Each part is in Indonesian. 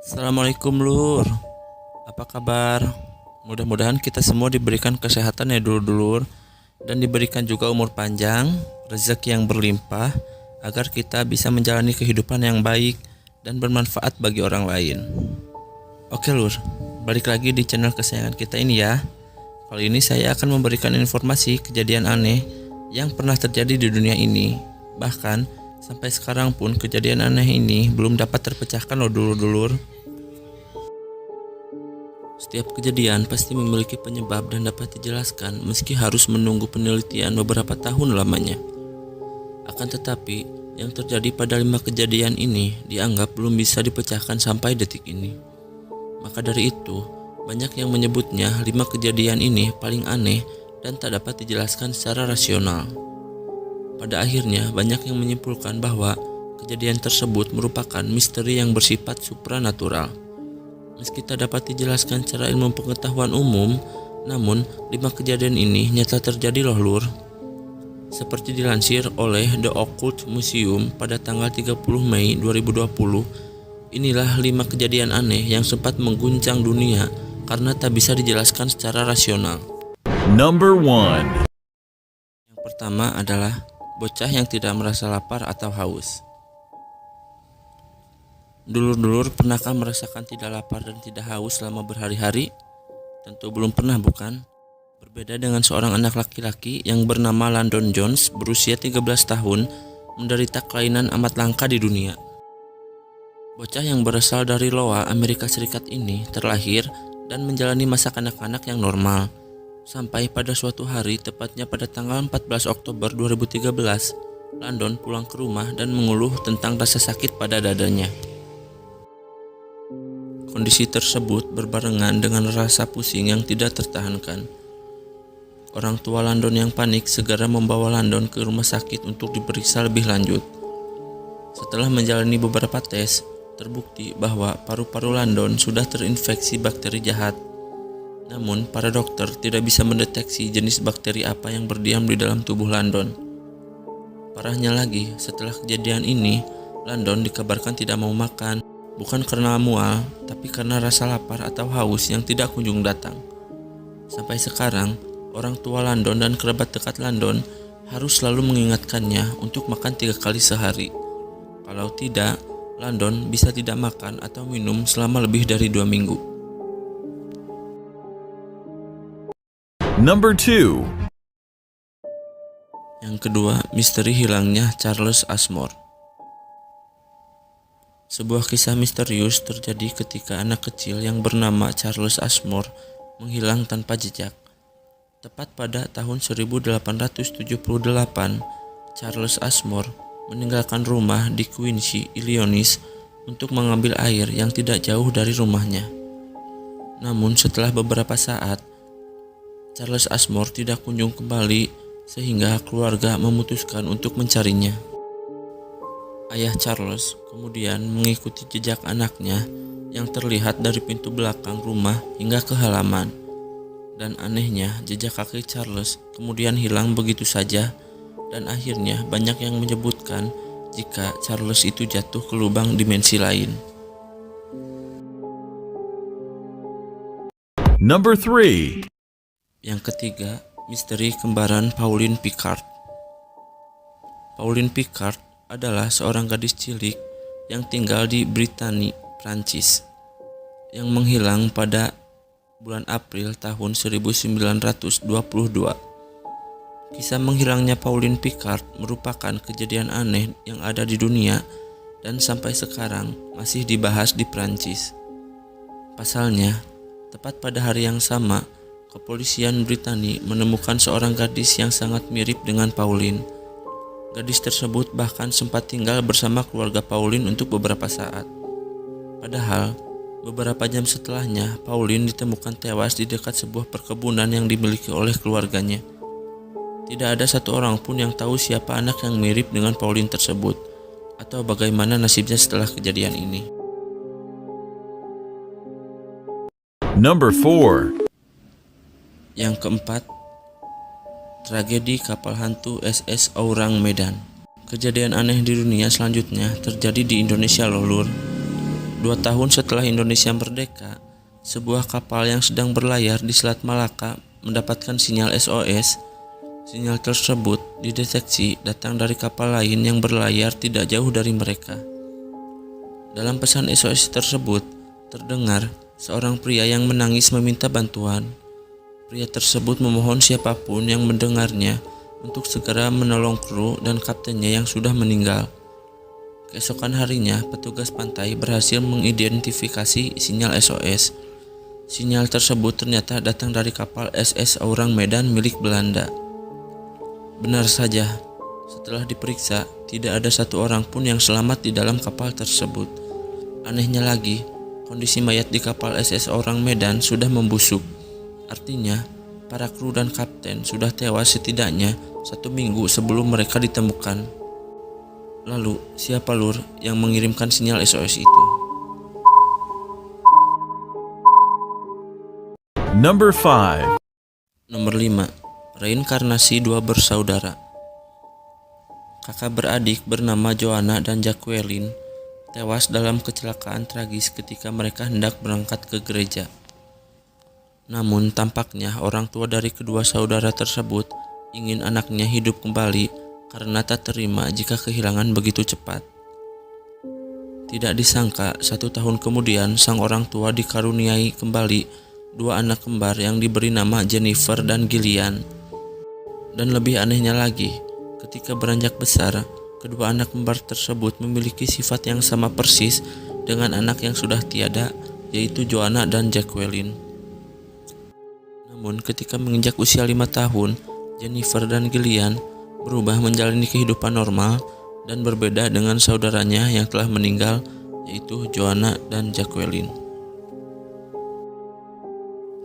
Assalamualaikum Lur, apa kabar? Mudah-mudahan kita semua diberikan kesehatan ya dulur-dulur, dan diberikan juga umur panjang, rezeki yang berlimpah, agar kita bisa menjalani kehidupan yang baik dan bermanfaat bagi orang lain. Oke Lur, balik lagi di channel kesayangan kita ini ya. Kali ini saya akan memberikan informasi kejadian aneh yang pernah terjadi di dunia ini. Bahkan sampai sekarang pun kejadian aneh ini belum dapat terpecahkan loh dulur-dulur. Setiap kejadian pasti memiliki penyebab dan dapat dijelaskan meski harus menunggu penelitian beberapa tahun lamanya. Akan tetapi, yang terjadi pada 5 kejadian ini dianggap belum bisa dipecahkan sampai detik ini. Maka dari itu, banyak yang menyebutnya 5 kejadian ini paling aneh dan tak dapat dijelaskan secara rasional. Pada akhirnya, banyak yang menyimpulkan bahwa kejadian tersebut merupakan misteri yang bersifat supranatural. Meski tak dapat dijelaskan secara ilmu pengetahuan umum, namun 5 kejadian ini nyata terjadi loh Lur. Seperti dilansir oleh The Occult Museum pada tanggal 30 Mei 2020, inilah 5 kejadian aneh yang sempat mengguncang dunia karena tak bisa dijelaskan secara rasional. Number 1. Yang pertama adalah bocah yang tidak merasa lapar atau haus. Dulur-dulur, pernahkah merasakan tidak lapar dan tidak haus selama berhari-hari? Tentu belum pernah, bukan? Berbeda dengan seorang anak laki-laki yang bernama Landon Jones berusia 13 tahun menderita kelainan amat langka di dunia. Bocah yang berasal dari Iowa, Amerika Serikat ini terlahir dan menjalani masa kanak-kanak yang normal. Sampai pada suatu hari, tepatnya pada tanggal 14 Oktober 2013, Landon pulang ke rumah dan mengeluh tentang rasa sakit pada dadanya. Kondisi tersebut berbarengan dengan rasa pusing yang tidak tertahankan. Orang tua Landon yang panik segera membawa Landon ke rumah sakit untuk diperiksa lebih lanjut. Setelah menjalani beberapa tes, terbukti bahwa paru-paru Landon sudah terinfeksi bakteri jahat. Namun, para dokter tidak bisa mendeteksi jenis bakteri apa yang berdiam di dalam tubuh Landon. Parahnya lagi, setelah kejadian ini, Landon dikabarkan tidak mau makan, bukan karena mual, tapi karena rasa lapar atau haus yang tidak kunjung datang. Sampai sekarang, orang tua Landon dan kerabat dekat Landon harus selalu mengingatkannya untuk makan 3 kali sehari. Kalau tidak, Landon bisa tidak makan atau minum selama lebih dari 2 minggu. Number 2. Yang kedua, misteri hilangnya Charles Ashmore. Sebuah kisah misterius terjadi ketika anak kecil yang bernama Charles Ashmore menghilang tanpa jejak. Tepat pada tahun 1878, Charles Ashmore meninggalkan rumah di Quincy, Illinois untuk mengambil air yang tidak jauh dari rumahnya. Namun setelah beberapa saat, Charles Ashmore tidak kunjung kembali sehingga keluarga memutuskan untuk mencarinya. Ayah Charles kemudian mengikuti jejak anaknya yang terlihat dari pintu belakang rumah hingga ke halaman. Dan anehnya, jejak kaki Charles kemudian hilang begitu saja, dan akhirnya banyak yang menyebutkan jika Charles itu jatuh ke lubang dimensi lain. Number 3. Yang ketiga, misteri kembaran Pauline Picard. Pauline Picard adalah seorang gadis cilik yang tinggal di Brittany, Prancis, yang menghilang pada bulan April tahun 1922. Kisah menghilangnya Pauline Picard merupakan kejadian aneh yang ada di dunia dan sampai sekarang masih dibahas di Prancis. Pasalnya, tepat pada hari yang sama, kepolisian Britani menemukan seorang gadis yang sangat mirip dengan Pauline. Gadis tersebut bahkan sempat tinggal bersama keluarga Pauline untuk beberapa saat. Padahal, beberapa jam setelahnya, Pauline ditemukan tewas di dekat sebuah perkebunan yang dimiliki oleh keluarganya. Tidak ada satu orang pun yang tahu siapa anak yang mirip dengan Pauline tersebut, atau bagaimana nasibnya setelah kejadian ini. Number 4. Yang keempat, tragedi kapal hantu SS Aurang Medan. Kejadian aneh di dunia selanjutnya terjadi di Indonesia loh Lur. 2 tahun setelah Indonesia merdeka, sebuah kapal yang sedang berlayar di Selat Malaka mendapatkan sinyal SOS. Sinyal tersebut dideteksi datang dari kapal lain yang berlayar tidak jauh dari mereka. Dalam pesan SOS tersebut, terdengar seorang pria yang menangis meminta bantuan. Pria tersebut memohon siapapun yang mendengarnya untuk segera menolong kru dan kaptennya yang sudah meninggal. Keesokan harinya, petugas pantai berhasil mengidentifikasi sinyal SOS. Sinyal tersebut ternyata datang dari kapal SS Aurang Medan milik Belanda. Benar saja, setelah diperiksa, tidak ada satu orang pun yang selamat di dalam kapal tersebut. Anehnya lagi, kondisi mayat di kapal SS Aurang Medan sudah membusuk. Artinya, para kru dan kapten sudah tewas setidaknya 1 minggu sebelum mereka ditemukan. Lalu, siapa Lur yang mengirimkan sinyal SOS itu? Number 5. Nomor 5. Reinkarnasi dua bersaudara. Kakak beradik bernama Joanna dan Jacqueline tewas dalam kecelakaan tragis ketika mereka hendak berangkat ke gereja. Namun tampaknya orang tua dari kedua saudara tersebut ingin anaknya hidup kembali karena tak terima jika kehilangan begitu cepat. Tidak disangka 1 tahun kemudian sang orang tua dikaruniai kembali 2 anak kembar yang diberi nama Jennifer dan Gillian. Dan lebih anehnya lagi, ketika beranjak besar, kedua anak kembar tersebut memiliki sifat yang sama persis dengan anak yang sudah tiada, yaitu Joanna dan Jacqueline. Namun ketika menginjak usia 5 tahun, Jennifer dan Gillian berubah menjalani kehidupan normal dan berbeda dengan saudaranya yang telah meninggal, yaitu Joanna dan Jacqueline.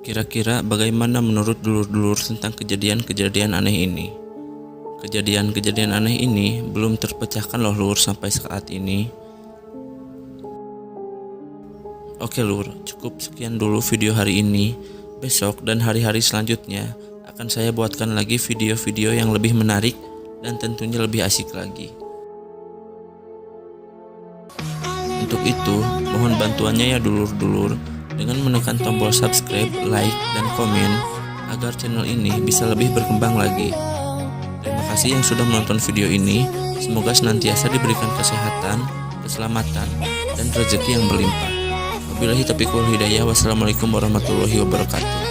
Kira-kira bagaimana menurut dulur-dulur tentang kejadian-kejadian aneh ini? Kejadian-kejadian aneh ini belum terpecahkan loh Lur sampai saat ini. Oke Lur, cukup sekian dulu video hari ini. Besok dan hari-hari selanjutnya akan saya buatkan lagi video-video yang lebih menarik dan tentunya lebih asik lagi. Untuk itu, mohon bantuannya ya dulur-dulur dengan menekan tombol subscribe, like, dan komen agar channel ini bisa lebih berkembang lagi. Terima kasih yang sudah menonton video ini. Semoga senantiasa diberikan kesehatan, keselamatan, dan rezeki yang berlimpah. Wabillahi taufiq wal hidayah. Wassalamualaikum warahmatullahi wabarakatuh.